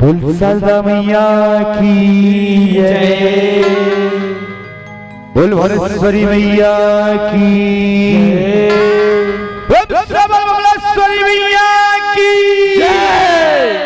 बोल शारदा मैया की जय। बोल भुवनेश्वरी मैया की जय। बोल श्रवणेश्वरी मैया की जय।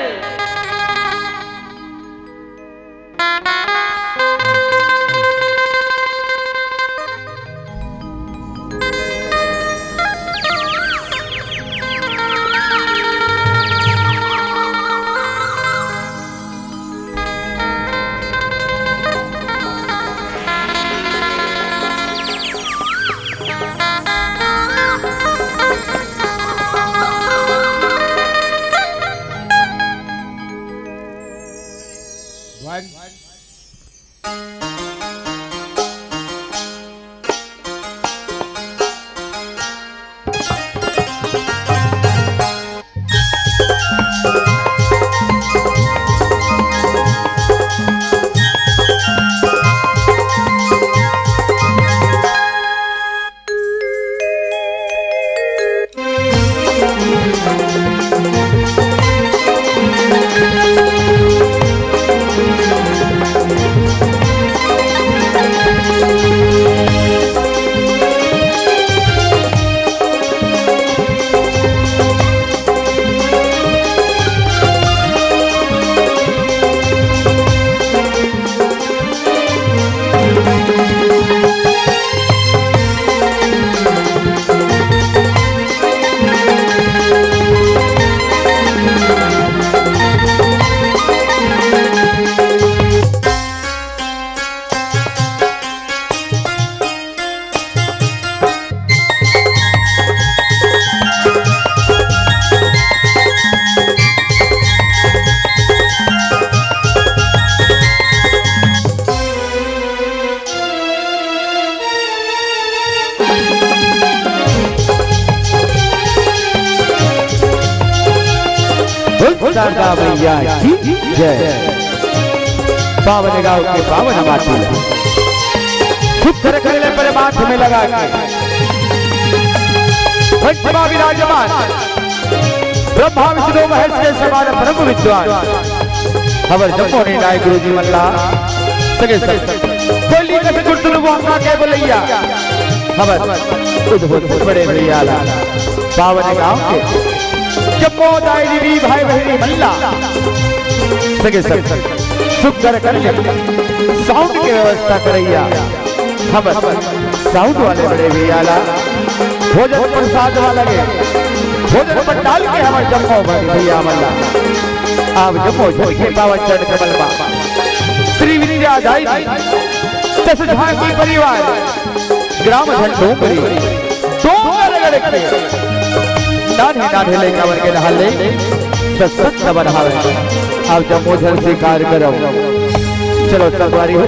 शारदा मैया की जय। पावन गाँव के पावन माटी शुक्र करने पर माथ में लगा के पंचमा विराजमान ब्रह्मा विष्णु महेश के समान ब्रह्म विद्वान हमारे जम्मू ने नाय गुरु जी मल्ला सगे सगे बोली कथे गुरु बुआ के बोलैया हमारे उद्भुत बड़े भैया पावन गाँव के जम्मू दायरी भाई बहनी मल्ला सगे सगे शुक्र कर साउंड की व्यवस्था करैया हम साउंड वाले बड़े भैया भोजन प्रसाद वाला के भोजन पंडाल के हमारे जम्मू भैया मल्ला आप जम्मू के पावन चरण कमल श्री विद्यादायी दस झांकी परिवार ग्राम झंडोंगरी डाढ़े डाढ़े ले कवर के नहाले सत्संग बढ़ावे आप जम्मू झन स्वीकार करो चलो सवारी हो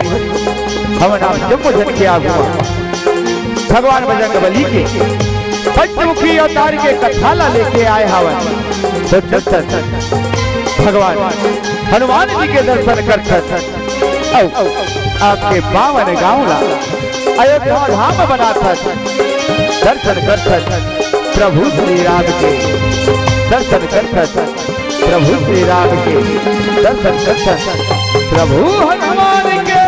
हम नाम जम्मू झन के आगू भगवान बजरंग बली के पंचमुखी अवतार के कथाला लेके आए हवन भगवान हनुमान जी के दर्शन करते आपके पावन गाँव अयोध्या धाम बनाता दर्शन करते प्रभु श्री राम के दर्शन करते प्रभु श्री राम के दर्शन करते प्रभु हनुमान के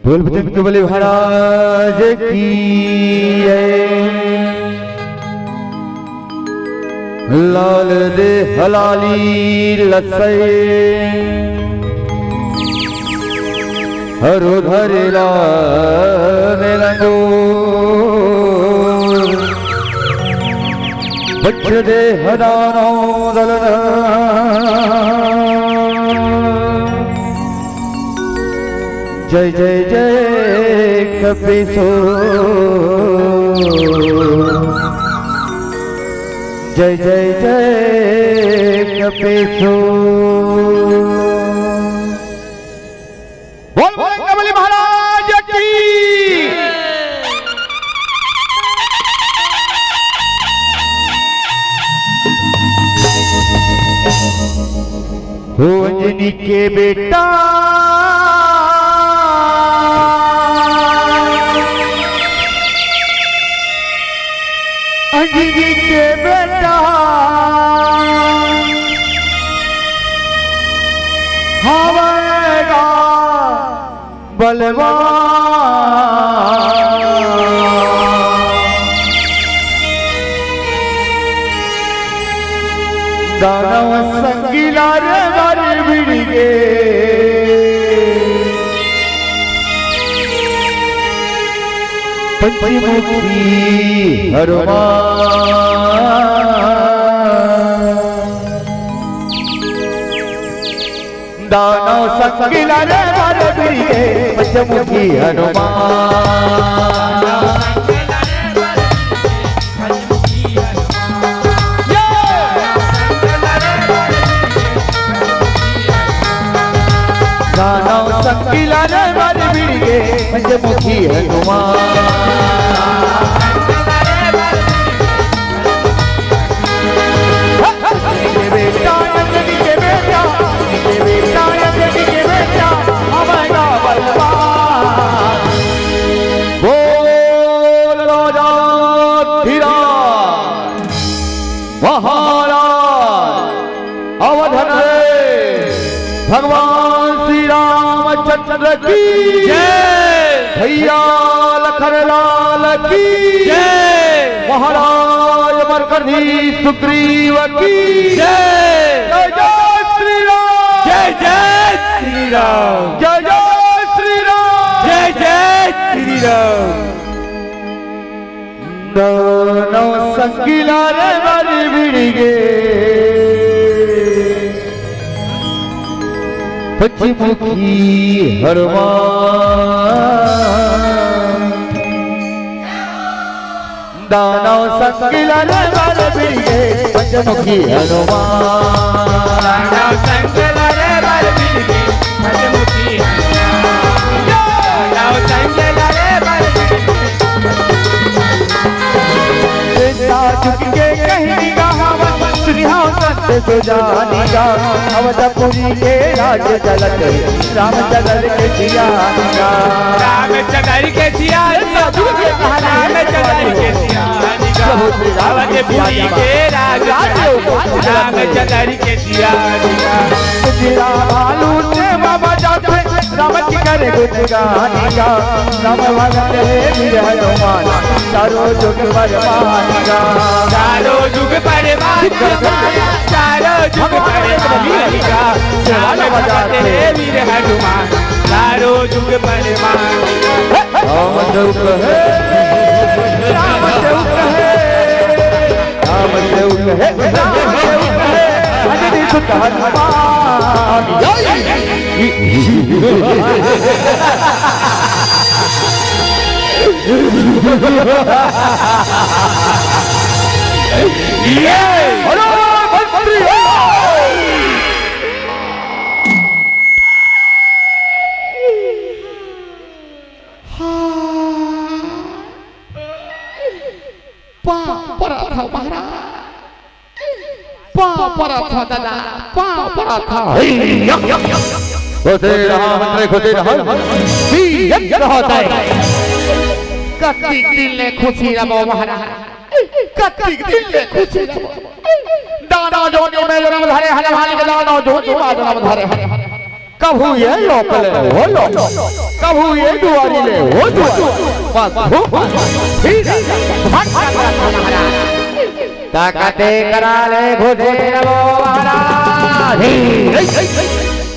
बोल बजरंग बली महाराज की लाल दे हलाली लसै हरो धरे रंगो बच्च दे हदानो दलना जय जय जय कपीसो जय जय जय कपीसो हो अंजनी के बेटा अंजनी के बेटा हवेगा बलवान दानव संगीला रे मारे बिड़गे पंचमुखी हनुमान दानव संगीला रे मारे बिड़गे पंचमुखी हनुमान दानव संगीला रे मारे बिड़गे पंचमुखी हनुमान बेटा अंजनी के बेटा अंजनी के बेटा हमारा बलवान बोल राजा धीराज महाराज अवधन भगवान श्री रामचंद्र की जय भैया लखन लाल की जय महाराज मरकर्णी सुग्रीव की जय जय जय श्री राम जय जय श्री राम जय जय श्री राम जय जय श्री राम दानव संगीला रे मारे बिड़गे पंचमुखी हनुमान दानव संगीला रे मारे बिड़गे पंचमुखी हनुमान दानव संगीला रे मारे बिड़गे पंचमुखी हनुमान दानव संगीला रे मारे झुक के कहीं कहावत सिंहासन पे तो जानेगा अवधपुरी के राज चलत रामचंद्र के जियानेगा रामचंद्र के जियानेगा रामचंद्र के जियानेगा अवधपुरी के राज रामचंद्र के जियानेगा तेरा भालू से बाबा जाते राम की करे गुणगानेगा राम भगत है वीर हनुमान चारों जुग परवानेगा चारों जुग परवानेगा चारों जुग परवानेगा राम भगत है वीर हनुमान चारों जुग परवानेगा राम देव कहे राम देव कहे राम देव कहे राम देव कहे अंजनी सुत हनुमान खुदे रहा कत्ती दिल ने खुशी रहो महाराज कत्ती दिल ने खुशी रहो दाना जोनी में जन्म धरे हरे हाली के दाना जोनी में जन्म धरे हरे कभू ये लोकले हो लोक कभू ये दुआरी ले हो दुआरी बस ठीक महाराज ताकते करा ले खुदे रहो महाराज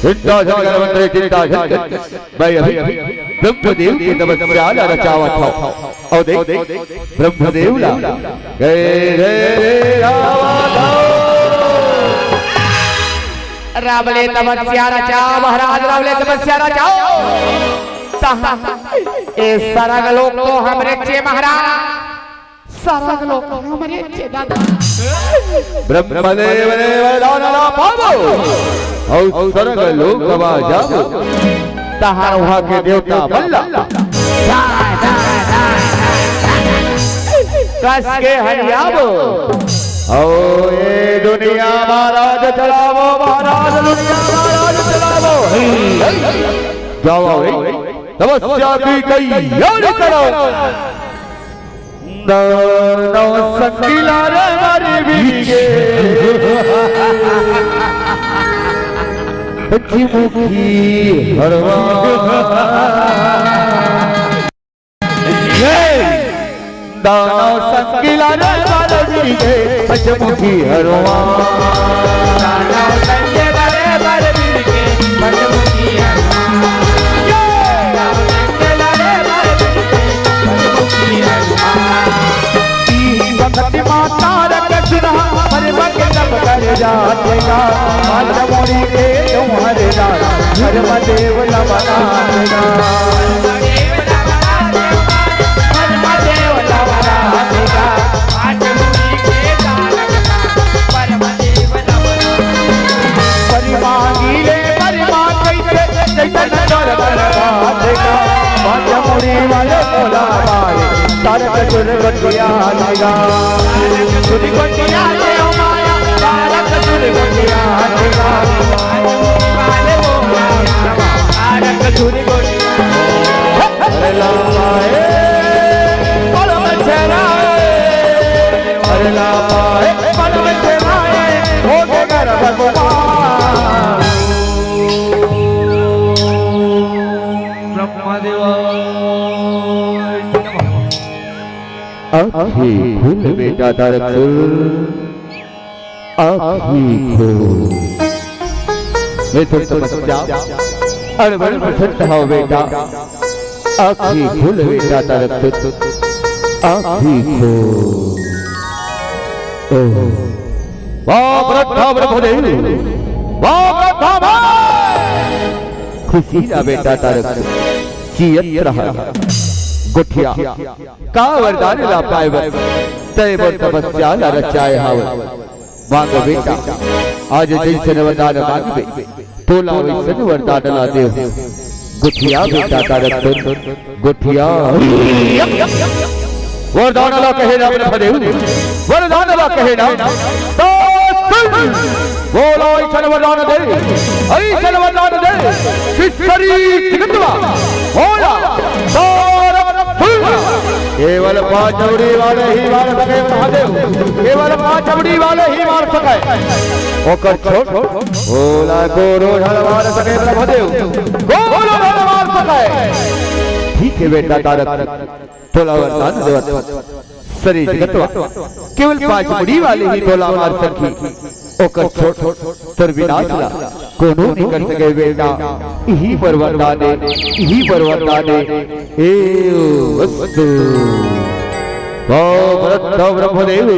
चिंता जगत मंत्री चिंता जगत भाई अभी ब्रह्मदेव की तपस्या रचावा था और देख ब्रह्मदेव ला गए रे रावले तपस्या रचाओ महाराज रावले तपस्या रचाओ ए सरग लोक तो हमरे चे महाराज सरग लोक हमरे चे दादा ब्रह्मदेव ने वरदान पावो और सरग लोक गवा जाओ तहार वहां के देवता बल्ला कस के हरियाबो ओ ए दुनिया महाराज चलावो महाराज दुनिया महाराज चलावो जाओ तपस्या की तैयारी करो नौ संगीला रे मारी बीगे मुखी हरवा दानव संगीला रे मारी बीगे पंचमुखी हरवा दानव संगीला रे मारी बीगे पंचमुखी हरवा भक्ति माता रख सुना हर भक्त जब कर जाएगा मातमोरी के तुम्हारे दास हर देव लबना देगा वाले बोला तारक चुर गटिया लेगा चुरी गटिया ले ओ माया तारक चुर गटिया लेगा वाले बोला तारक चुर गटिया अरे लाए परम चराए अरे लाए परम चराए हो के घर भगवान ब्रह्मदेवा आँखी खुल बेटा तारक आँखी खुल मैं तो समझ जाओ अड़बड़ प्रसन्न हो बेटा आँखी खुल बेटा तारक आँखी खुल वाह ब्रह्मदेव वाह खुशी ना बेटा तारक जियत रहा गुठिया का वरदान ला पाए तय वर तपस्या ला रचाए हाव मांग बेटा आज जैसे वरदान मांगबे तोला वैसे वरदान ला दे गुठिया बेटा तारक गुठिया वरदान ला कहे ना ब्रह्मदेव वरदान ला कहे ना तो बोलो ऐसा वरदान दे ऐसा वरदान दे किसरी चिकटवा होला केवल 5 चवड़ी वाले ही मार सके महादेव केवल 5 चवड़ी वाले ही मार सके ओकर छोड़ बोला को रोढ़ मार सके महादेव को रोढ़ मार सके ठीक है बेटा तारक तोला वरदान देवत सरी जगतवा केवल 5 चवड़ी वाले ही तोला मार सकी ओकर छोड़ तर विनाश ला कोनो नहीं कर सके बेटा यही पर वरदान दे यही पर वरदान दे ए वस्तु ब्रह्मदेव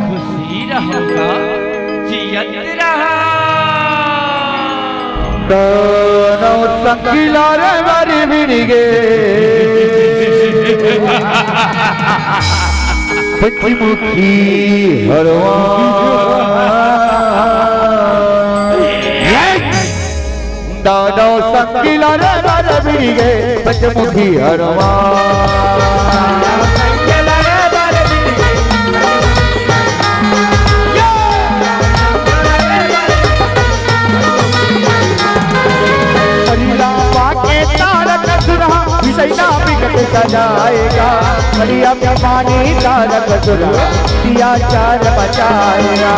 खुशी रहूंगा जियत रहा नौ संगीला रे मारी बिरगे पंचमुखी हरवा दानव संगीला रे मारी बिरगे पंचमुखी हरवा सजाएगा बढ़िया पानी तारक सुरा दिया चार बचाएगा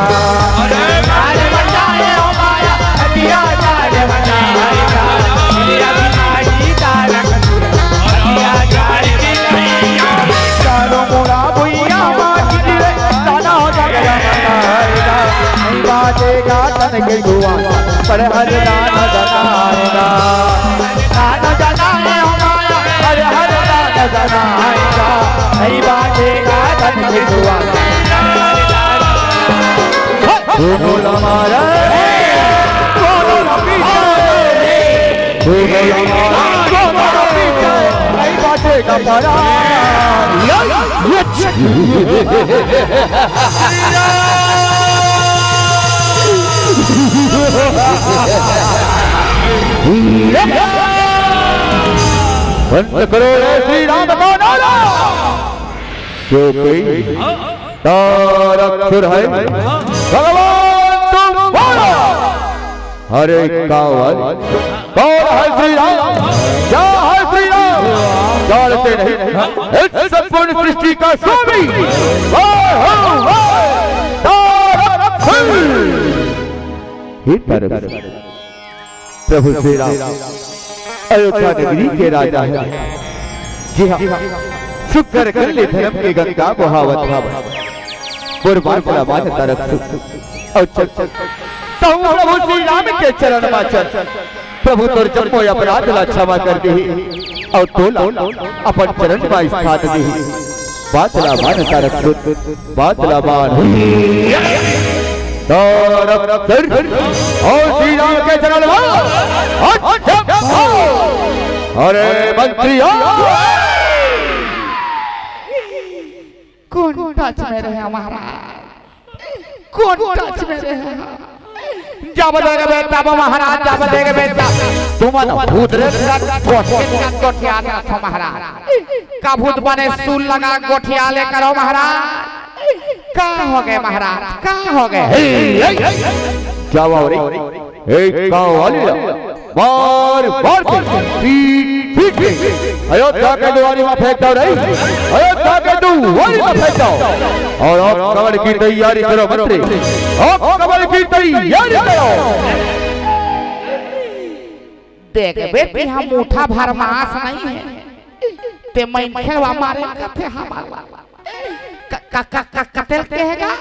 चार बचाए ओ माया दिया चार बचाएगा बढ़िया पानी तारक सुरा दिया चार बचाएगा चारों मोरा भुइया माटी दिले ताना जगरा बताएगा नहीं बाजेगा तन के दुआ पर हर दाना जनाएगा दाना जनाए ओ माया हर हर जनाएगा नहीं बाजेगा धन की दुआ बोलो हमारा बोलो पीछे बोलो हमारा पीछे नहीं बाजेगा परा बंद करो श्री राम को नारा जो कोई तारक है भगवान तुम बोलो। अरे कावल कौन है श्री राम, क्या है श्री राम, जानते नहीं इस संपूर्ण सृष्टि का स्वामी प्रभु श्री राम अयोध्या नगरी के राजा है। जी हाँ, शुक्र कर ले धर्म के गंगा बहावत मान तरफ और प्रभु श्री राम के चरण में चल। प्रभु तोर जम्मो अपराध ला क्षमा कर दे और तोला अपन चरण में स्थान दे। बातला मान तरफ बातला मान और श्री राम के चरण में। अरे मंत्री कौन टच में रहे महाराज, कौन टच में रहे। जब देगे बेटा वो महाराज, जब देगे बेटा तुम भूत रे गोठिया रखो महाराज। का भूत बने सूल लगा गोठिया ले करो महाराज। का हो गए महाराज, का हो गए। क्या हुआ रे एक कावली मार मार पीट अयोध्या के द्वारी में फेंक दो रे, अयोध्या के द्वारी में फेंक दो। और आप कमल की तैयारी करो मंत्री, आप कमल की तैयारी करो। देख बेटी हम उठा भर मास नहीं है ते मैं खेलवा मारे कथे हमारा कतेल कहेगा।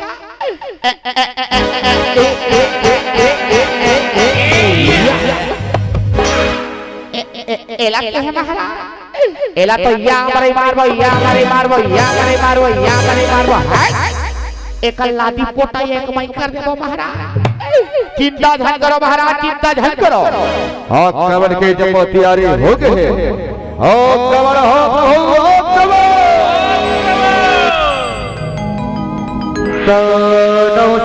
एला के है महाराज, एला तो या मारे मारबो, या मारे मारबो, या मारे मारबो, या मारे मारबो है। एक लादी पोटा एक मैं कर देबो महाराज। चिंता धन करो महाराज, चिंता धन करो। आप कमल के जब तैयारी हो गए हैं, ओ कमल हो कमल तो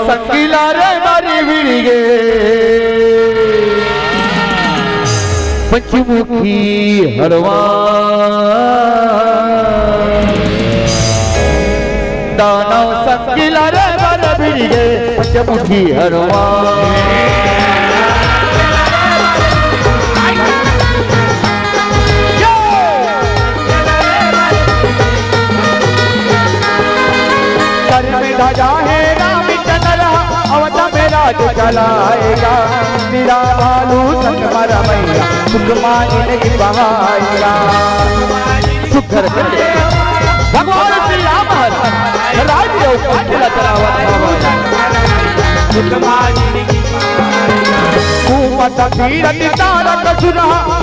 संगीला रे मारी विड़गे पंचमुखी हरवान। दानव संगीला रे मारी विड़गे पंचमुखी हरवान। ध्वजा है रामचंद्र अवध में राज चलाएगा। मेरा बालू संग मरा मैया सुखमानी नहीं बहाएगा। शुक्र भगवान श्री राम राज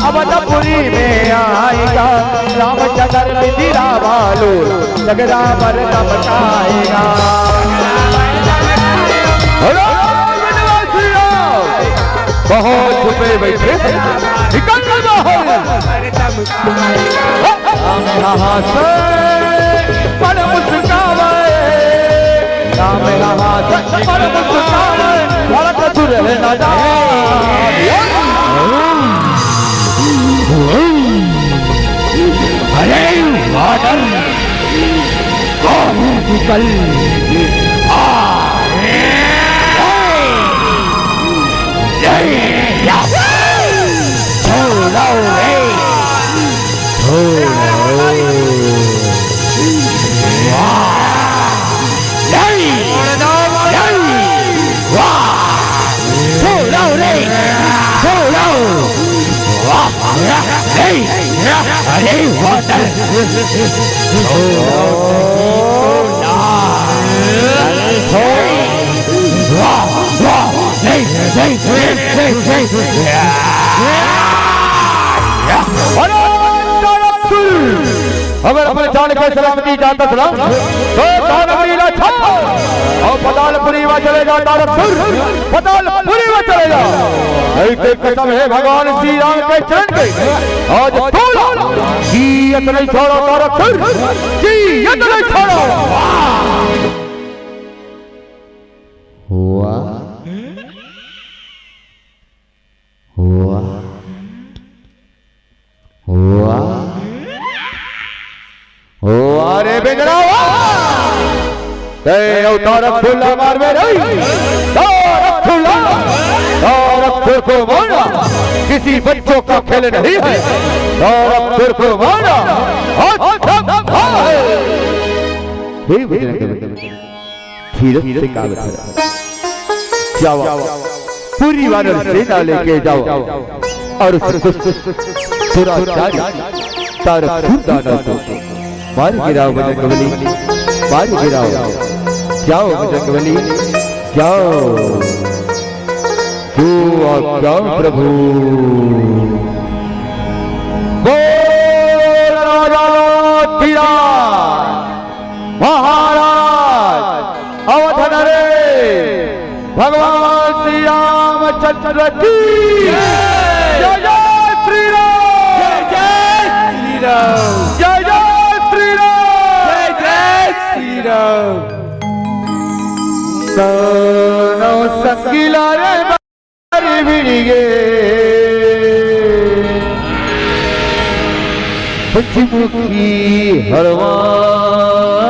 अवधपुरी में आएगा। रामचंद्र मेरा बालू सगरा पर बताएगा। बहुत छुपे बैठे निकल पर मुस्कावे, राम पर मुस्कावे, भरत सुर न जाए। अरे वाटर कौन निकल अगर अपने जान के सलामती जाता सलाम तो दानवरी ला छा और पतालपुरी में चलेगा। तारकसुर पतालपुरी में चलेगा। एक कसम है भगवान श्री राम के चरण के आज तोला जीयत नहीं छोड़ो। तारकसुर जीयत नहीं छोड़ो। हुआ हुआ हुआ अरे बिगड़ा अवतार फूला मार में नहीं फूला और को मारा किसी बच्चों का खेल नहीं है और को मारा धीरज से काम जाओ पूरी वानर सेना लेके जाओ और तारा मार गिराओ बजरंगबली मार गिराओ जाओ बजरंगबली जाओ जो आज्ञा प्रभु बोल राजा महाराज अवध नरेश भगवान श्री रामचंद्र की जय जय श्री राम जय श्री राम जय जय श्री राम जय जय श्री राम दोनों संगीला रे बारी बिड़िगे पंचमुखी हरवान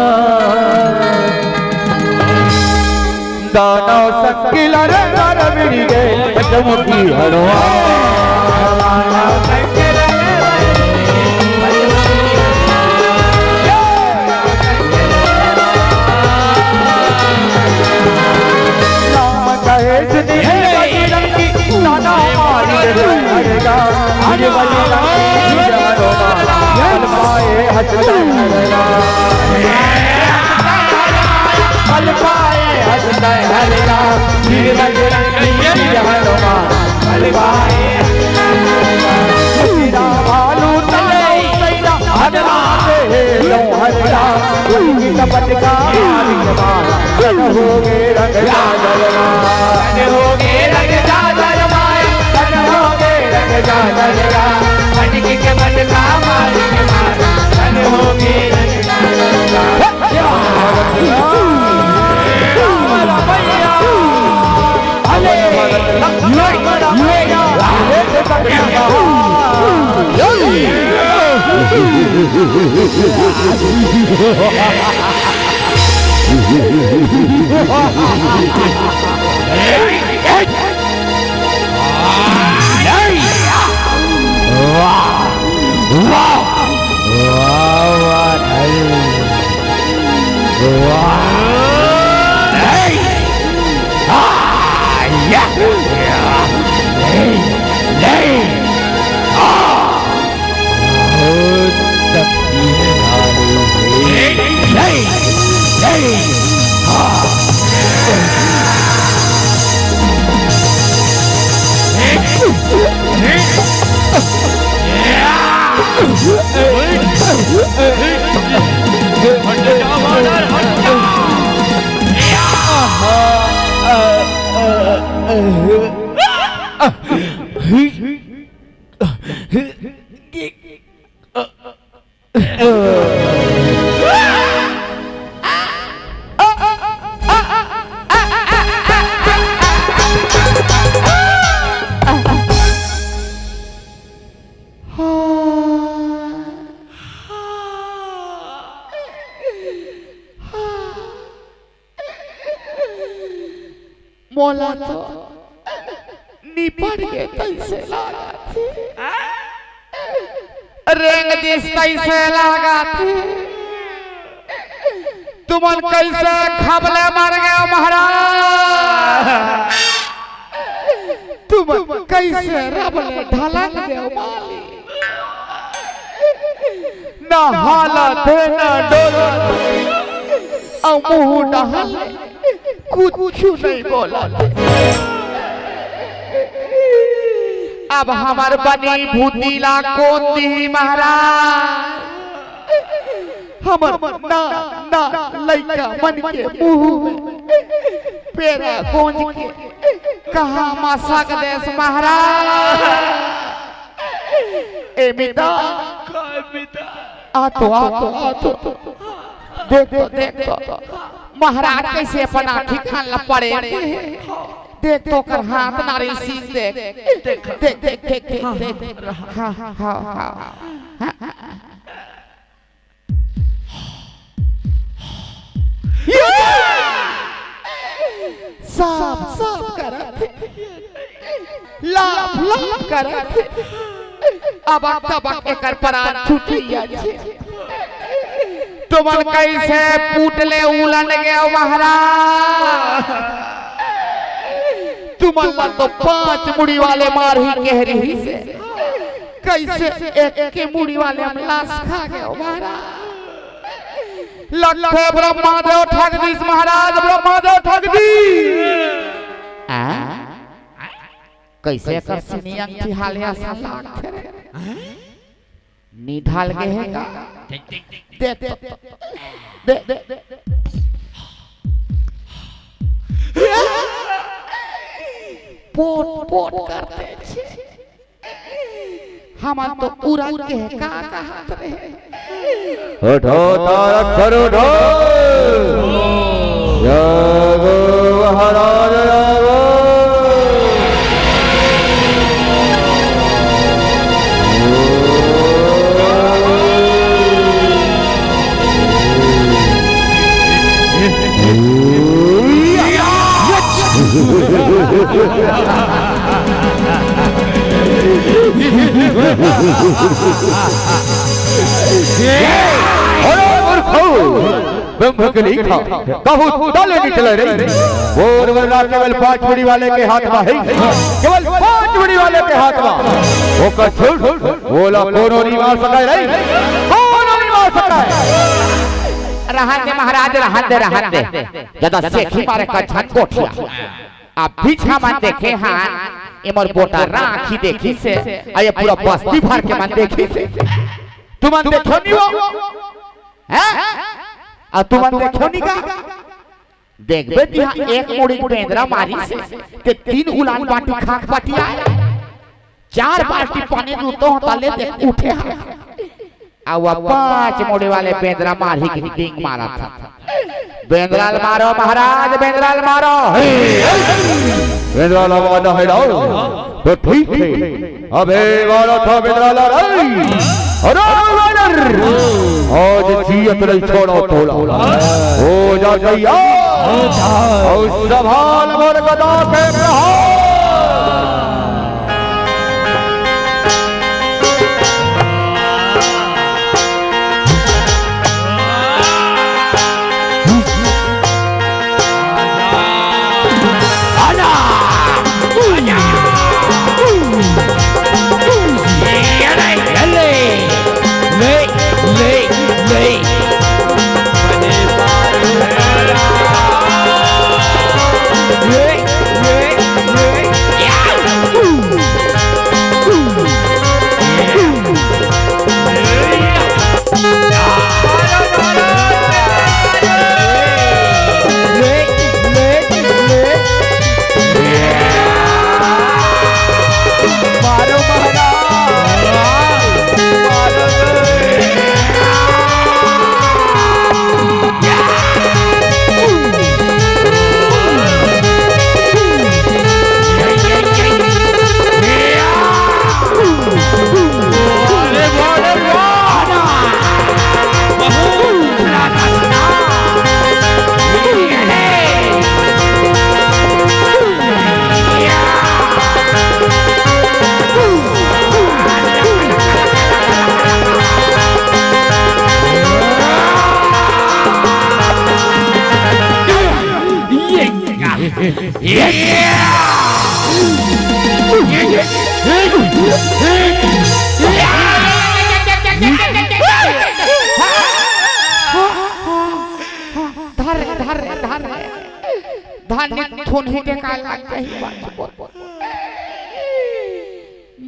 दानव संगीला रे बारी बिड़िगे पंचमुखी हरवान मोला तो निपट गए तैसे लगा थी रेंग दिस तैसे लगा थी तुमन कैसे खबले मर गए महाराज तुम कैसे रबले ढलक दे माली ना हालत ना डोला मुंह डहल कुछ नहीं बोला अब हमार बनी भूतिला कौन दी महाराज हमर ना ना लइका मन के मुंह में पेरा गोंज के कहां मसक देश महाराज ए बेटा आ तो देख तो महाराज कैसे अपना ठिकान ला पड़े देख तो कर हाथ नारी सीन देख देख हाँ साफ साफ करत लाभ लाभ करत अब तबक एकर प्राण छूटिया छे तुमन कैसे पूटले उलन गए महाराज तुमन तो 5 मुड़ी वाले मार ही कह रही से कैसे एक के मुड़ी वाले हम लाश खा गए महाराज लखे ब्रह्मादेव ठगदीस महाराज ब्रह्मादेव ठगदी कैसे कर सिनिया की हाल ऐसा लागते नी ढाल के है दे दे दे दे पोट पोट करते छे हम तो उड़ा के का कहत रहे उठो तारक करो ढो जागो महाराज जागो ब्रह्म के लिखा कहू ताले निकल रही बोर वरना केवल 5 मुड़ी वाले के हाथ में है केवल 5 मुड़ी वाले के हाथ में वो का झूठ बोला कोनो नहीं मार सका रही कोनो नहीं मार सका रहन दे महाराज रहन दे जदा सेखी मारे का छन कोठिया आप पीछा मन देखे हां एमर बोटा राखी देखी से ये पूरा बस्ती भर के मन देखी से तुमन देखो नी वो हैं आ तुमन देखो नी का देखबे दिहा एक मुड़ी पेंदरा मारी से के 3 उलान बाटी खाक पटिया 4 बाल्टी पानी दूतो ताले देख उठे आ वो 5 मुड़ी वाले पेंदरा मारी की डिंग मारा था बेंद्राल मारो महाराज बेंद्राल मारो बेंद्राल आवाज है डाल तो ठीक है अबे वाला था बेंद्राल रे अरे वानर आज जियत नहीं छोड़ो तोला हो जा गया और संभाल मोर गदा के प्रहार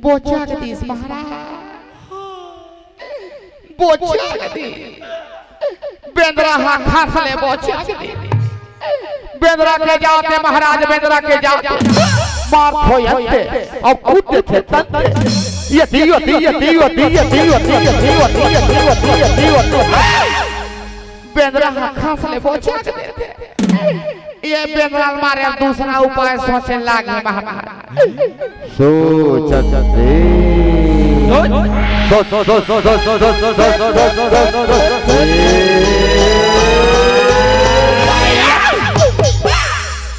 बोचा गदीस महाराज बोचा गदी बेंद्रा हां खासले बोचा गदी बेंद्रा के जाते महाराज बेंद्रा के जाते मार खोयते और कूदते थे तंते ये दियो बेंद्रा हां खासले बोचा गदी ये बेंद्रा मारे दूसरा उपाय सोचने लागे महाराज सोचते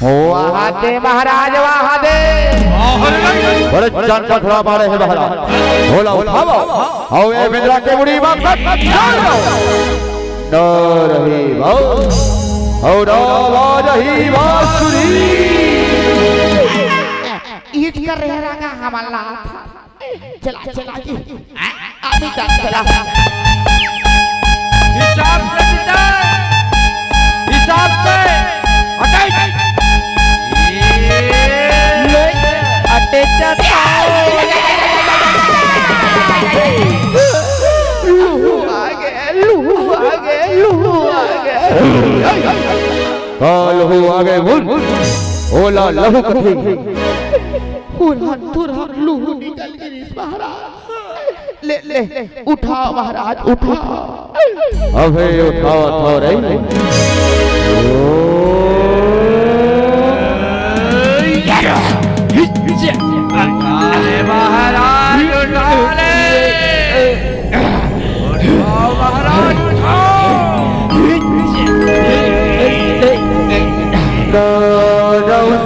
वाह वहाँ दे महाराज वहाँ दे। बड़े जान का थोड़ा मारे है महाराज होला उठाओ आओ ये बिंद्रा के बुढ़ी बात न रही भाव और रही बांसुरी ईट कर रहे रंगा हमारा चला चला जी अभी तक चला हिसाब से लहू आगे बोल ओला लहू कथी लहू निकल गई महाराज ले ले उठाओ महाराज उठाओ अबे उठाओ थोड़े महाराज उठाओ ले उठाओ महाराज उठाओ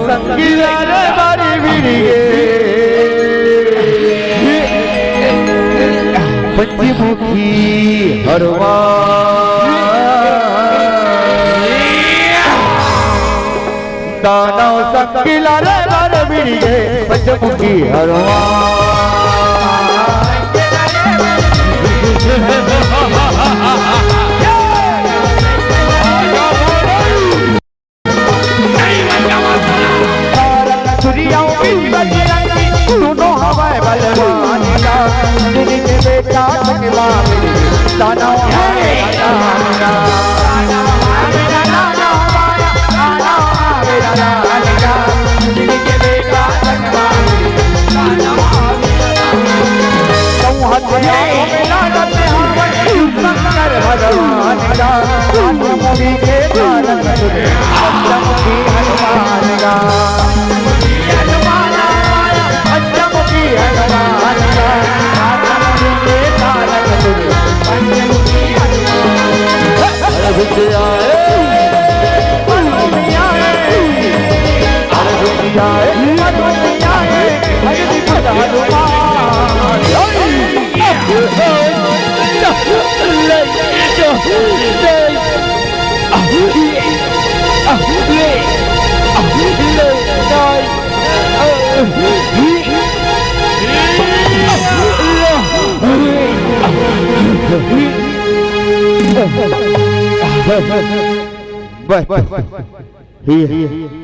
संगीला रे बारी बिरिगे पंचमुखी हनुमान दानव संगीला रे बारी बिरिगे पंचमुखी दोनों हवाएं बलवान का दिल के बेटा सकला दाना भगवान का मुखी के पंचमुखी हनुमान का पंचमुखी हनुमान का मुखी के पंचमुखी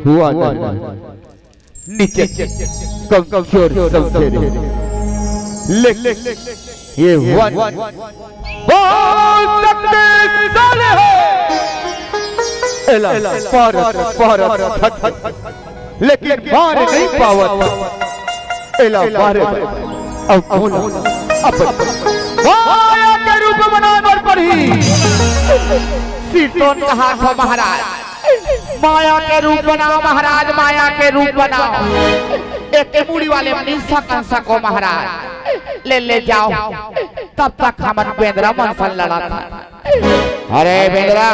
हुआ नीचे कम कम शोर सबसे ये हुआ लेकिन मार नहीं पावत एला बारे अब बोलो माया के रूप बनावर पड़ी सीटों का हाथ हो महाराज माया के रूप बनाओ महाराज माया के रूप बनाओ एक मुड़ी वाले निशा कंसा को महाराज ले ले जाओ तब तक हमन बेंद्रा मनसन लड़ा था अरे बेंद्रा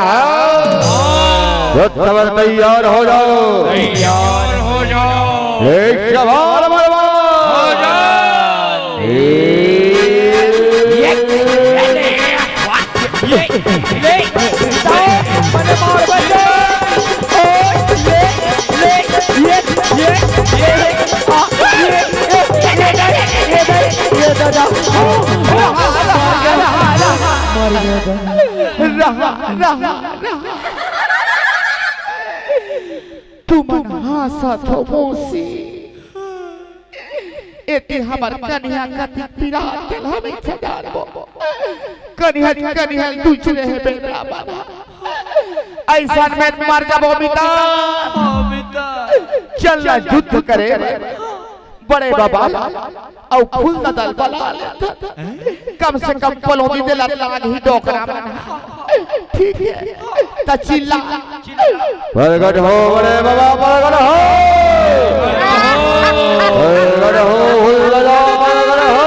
तैयार हो जाओ तैयार हो जाओ एक सवाल बलवान हो जाओ तुम हासत हो मोसी एते हमर कन्या कति पीड़ा दिल हमें सदार बो कन्या कन्या दूसरे है बेंद्रा बना ऐसा में मर जाबो बिता चल युद्ध करे बड़े बाबा और फूल नदल बला कम से कम पलों भी दिल लाग ही डोकरा बना ठीक है त चिल्ला प्रगट हो बड़े बाबा प्रगट हो प्रगट हो फूल लगा प्रगट हो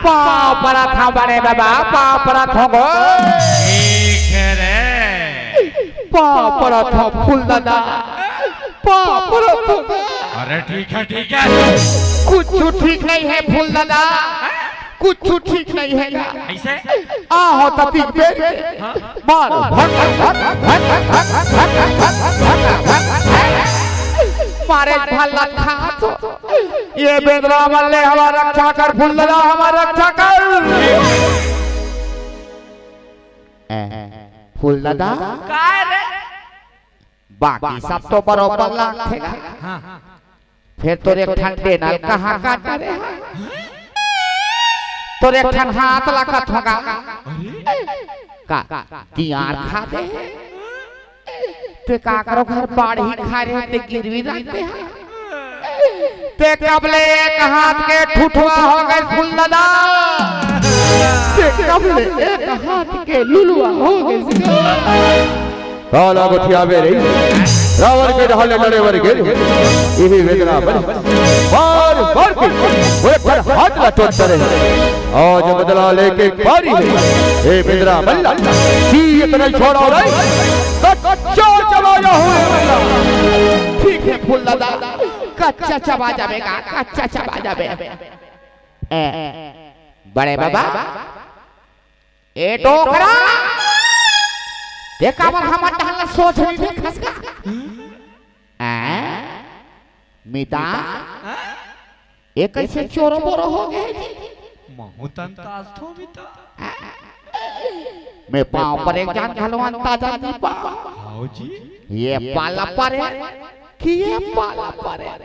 पापरा था बड़े बाबा पापरा था गो ठीक है रे पापरा था फूल दादा पापरा था अरे ठीक है कुछ ठीक नहीं है फूल दादा कुछ ठीक नहीं है ऐसे आहो तभी बेर मार मारे भल्ला खा तो ये बेदरा मल्ले हमारा रक्षा कर फूल दादा हमारा रक्षा कर फूल दादा काय रे बाकी सब तो बरोबर लाखेगा फिर तोरे ठंडे नाल कहाँ काटा रे तोरे ठन हाथ लाकत होगा का दियार खा दे ते का करो घर बाढ़ी खा रहे ते गिरवी रखते हैं ते कबले एक हाथ के ठुठवा हो गए फूल दादा ते कबले एक हाथ के लुलुआ हो गए काला गोठिया बेरे रावण के ढाले लड़े वर गेल यही वेदना बन मार मार के वो पर हाथ ला टोट करे आज बदला लेके पारी है ए वेदना बल्ला सी इतना छोड़ा रे कच्चा चबाया हुए बल्ला ठीक है फूल दादा कच्चा चबा जाएगा कच्चा चबा जाए बड़े बाबा ए टोकरा देखा बार हम टहलना सोच नहीं देखस का मिता ये कैसे चोरो बोरो हो गए जी महूतन तास्थो मिता मैं पांव पर एक जान घलवान ताजा नहीं पा आओ जी ये पाला पर है कि ये पाला पर है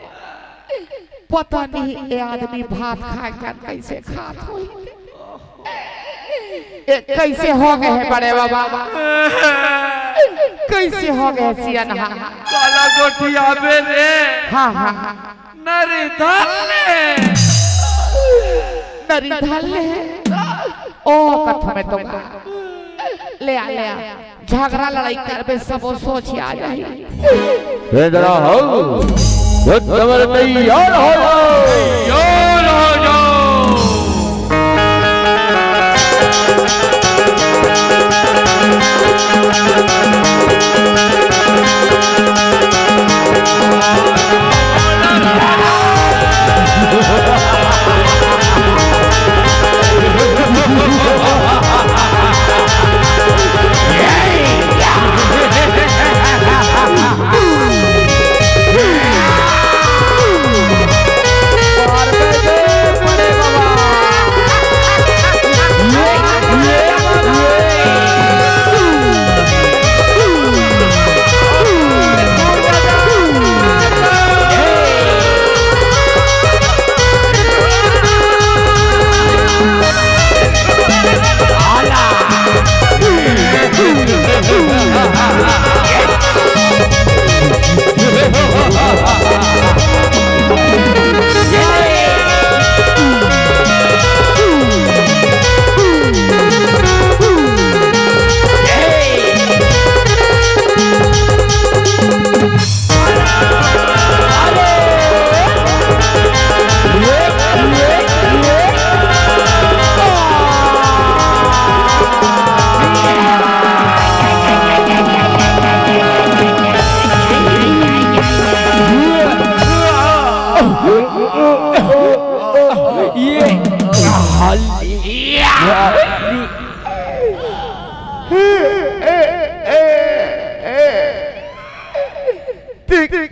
पता नहीं ये आदमी भात खा कर कैसे खात होई कैसे हो गए हैं बड़े बाबा कैसे हो गए सियान काला गोठिया बेरे हाँ नरी धाले ओ कथ में तो ले आ झगड़ा लड़ाई कर बे सब सोच आ जाए वेदना हो युद्ध में तैयार हो जाओ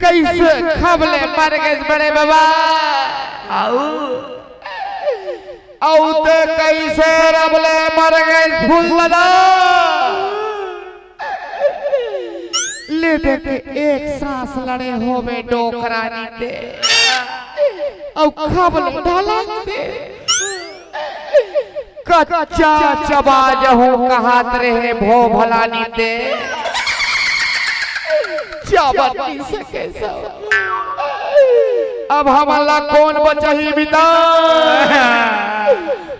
कैसे खबले मर गए बड़े बाबा औते कैसे रबले मर गए फूल दादा ले दे के एक सांस लड़े होवे डोकरानी दे औ खबले ढाला दे कच्चा चबा जहू कहात रहे भो भलानी दे चाबती से कैसा अब हमारा कौन बचाही बिता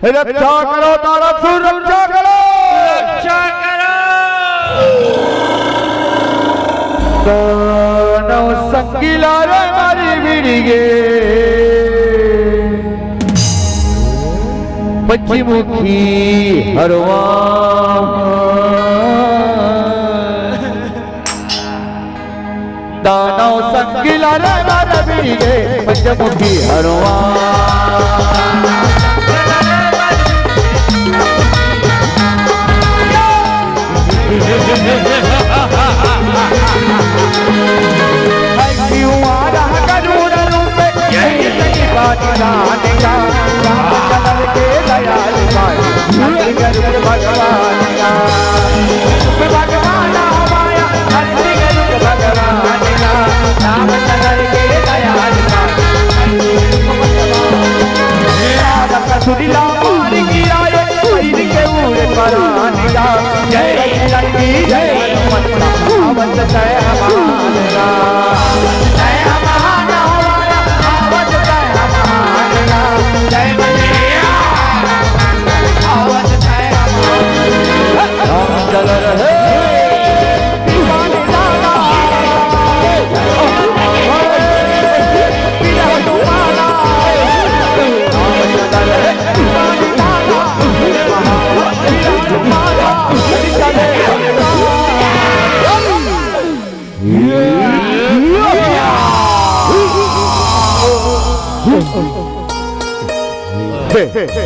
रक्षा करो तारा सुर रक्षा करो रक्षा कर दानव संगीला रे मारी बिड़गे पंचमुखी हरवा दानव संगीला रे मारी बिड़गे पंचमुखी हरवा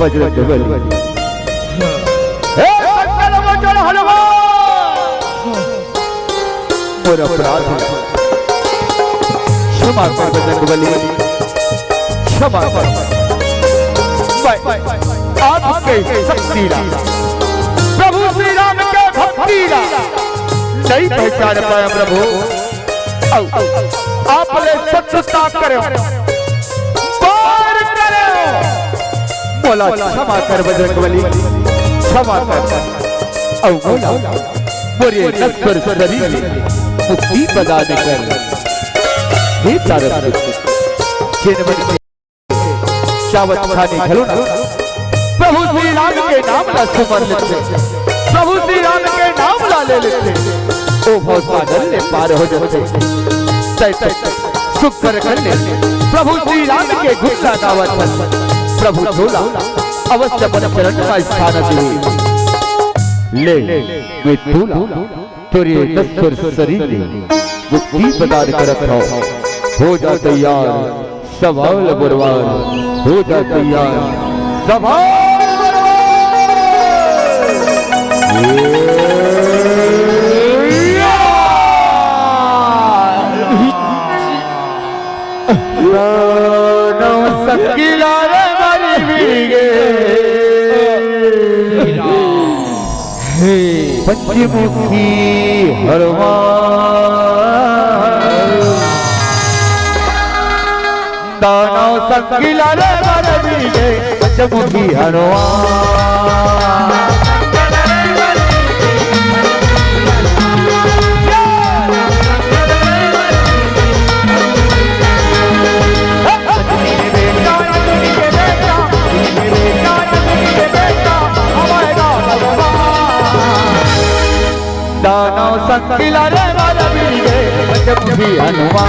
बजरंगबली और अपराध क्षमा कर बजरंगबली क्षमा कर आपके शक्ति प्रभु श्री राम के भक्ति नहीं पहचान पाया प्रभु आपने सत्यता करो बोला क्षमा कर बजरंगबली क्षमा कर औ बोला मोरे नश्वर शरीर मुक्ति प्रदान कर हे तारक चिन्ह चावत खाने चलो ना प्रभु श्री राम के नाम ला सुमर लेते प्रभु श्री राम के नाम ला ले लेते ओ भव सागर ले पार हो जाते सुख कर ले प्रभु श्री राम के गुस्सा दावत प्रभु झोला अवश्य बन चरण का स्थान दे ले मैं झोला तेरे नश्वर शरीर मुक्ति प्रदान करत हो जा तैयार सवाल बरवार हो जा तैयार सवाल बरवार सकीला पंचमुखी हरवा दानव संगीला रे मारे बीगे पंचमुखी हरवा दानव संगीला रे मारे बीगे पंचमुखी हरवा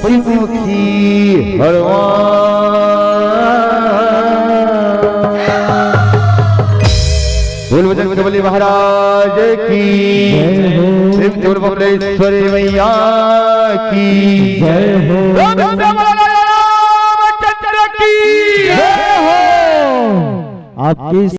पंचमुखी हरवा बोल बजरंगबली महाराज की शिव दुर्बलेश्वरी मैया की जय हो रामचंद्र की जय हो आपकी